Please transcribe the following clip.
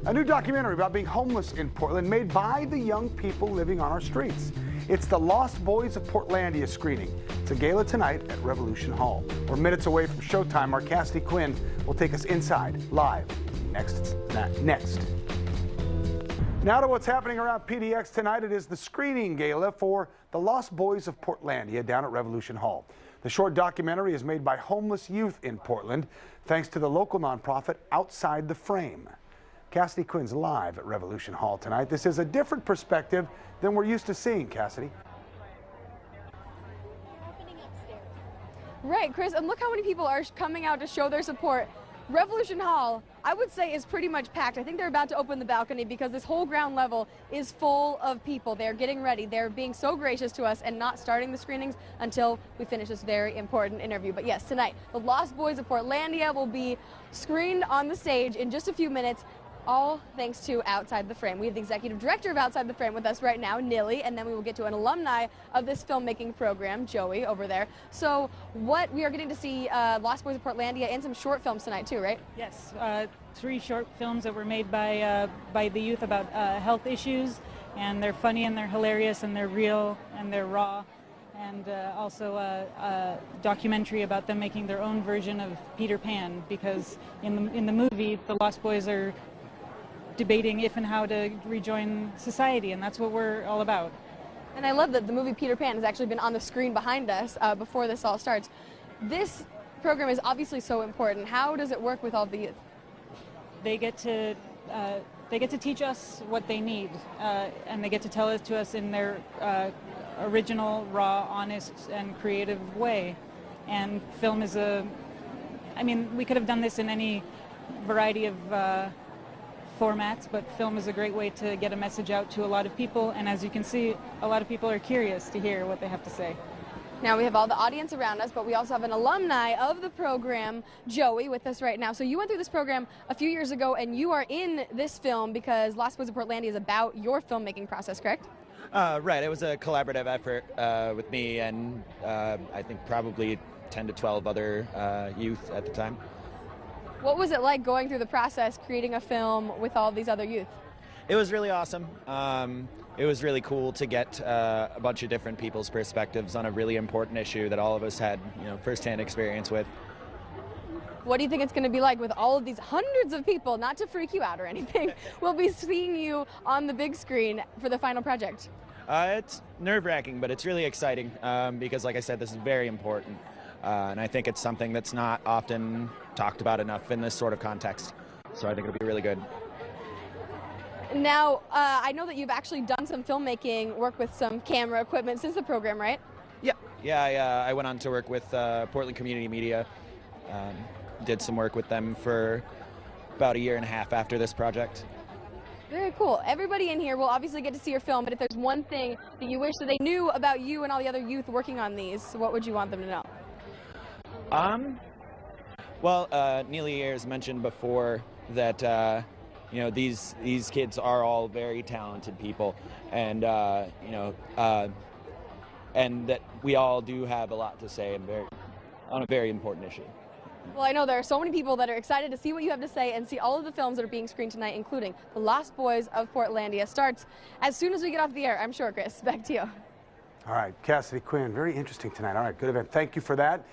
A new documentary about being homeless in Portland made by the young people living on our streets. It's The Lost Boys of Portlandia screening. It's a gala tonight at Revolution Hall. We're minutes away from showtime. Our Cassidy Quinn will take us inside, live, next. Now to what's happening around PDX tonight. It is the screening gala for The Lost Boys of Portlandia down at Revolution Hall. The short documentary is made by homeless youth in Portland, thanks to the local nonprofit Outside the Frame. Cassidy Quinn's live at Revolution Hall tonight. This is a different perspective than we're used to seeing, Cassidy. Right, Chris, and look how many people are coming out to show their support. Revolution Hall, I would say, is pretty much packed. I think they're about to open the balcony because this whole ground level is full of people. They're getting ready. They're being so gracious to us and not starting the screenings until we finish this very important interview. But yes, tonight, The Lost Boys of Portlandia will be screened on the stage in just a few minutes, all thanks to Outside the Frame. We have the executive director of Outside the Frame with us right now, Nilly, and then we will get to an alumni of this filmmaking program, Joey, over there. So we are getting to see Lost Boys of Portlandia and some short films tonight too, right? Yes, 3 short films that were made by the youth about health issues, and they're funny and they're hilarious and they're real and they're raw. And also a documentary about them making their own version of Peter Pan, because in the movie, the Lost Boys are debating if and how to rejoin society, and that's what we're all about. And I love that the movie Peter Pan has actually been on the screen behind us before this all starts. This program is obviously so important. How does it work with all the youth? They get to teach us what they need, and they get to tell it to us in their original, raw, honest, and creative way. And film is I mean, we could have done this in any variety of formats, but film is a great way to get a message out to a lot of people, and as you can see, a lot of people are curious to hear what they have to say. Now we have all the audience around us, but we also have an alumni of the program, Joey, with us right now. So you went through this program a few years ago, and you are in this film because Lost Boys of Portlandia is about your filmmaking process, correct? Right, it was a collaborative effort with me and I think probably 10 to 12 other youth at the time. What was it like going through the process, creating a film with all these other youth? It was really awesome. It was really cool to get a bunch of different people's perspectives on a really important issue that all of us had, firsthand experience with. What do you think it's going to be like with all of these hundreds of people, not to freak you out or anything, we'll be seeing you on the big screen for the final project? It's nerve-wracking, but it's really exciting because, like I said, this is very important. And I think it's something that's not often talked about enough in this sort of context. So I think it'll be really good. Now, I know that you've actually done some filmmaking work with some camera equipment since the program, right? Yeah, I went on to work with Portland Community Media. Did some work with them for about 1.5 years after this project. Very cool. Everybody in here will obviously get to see your film, but if there's one thing that you wish that they knew about you and all the other youth working on these, what would you want them to know? Well, Neely has mentioned before that these kids are all very talented people, and and that we all do have a lot to say on a very important issue. Well, I know there are so many people that are excited to see what you have to say and see all of the films that are being screened tonight, including The Lost Boys of Portlandia. Starts as soon as we get off the air, I'm sure, Chris. Back to you. All right, Cassidy Quinn, very interesting tonight. All right, good event. Thank you for that.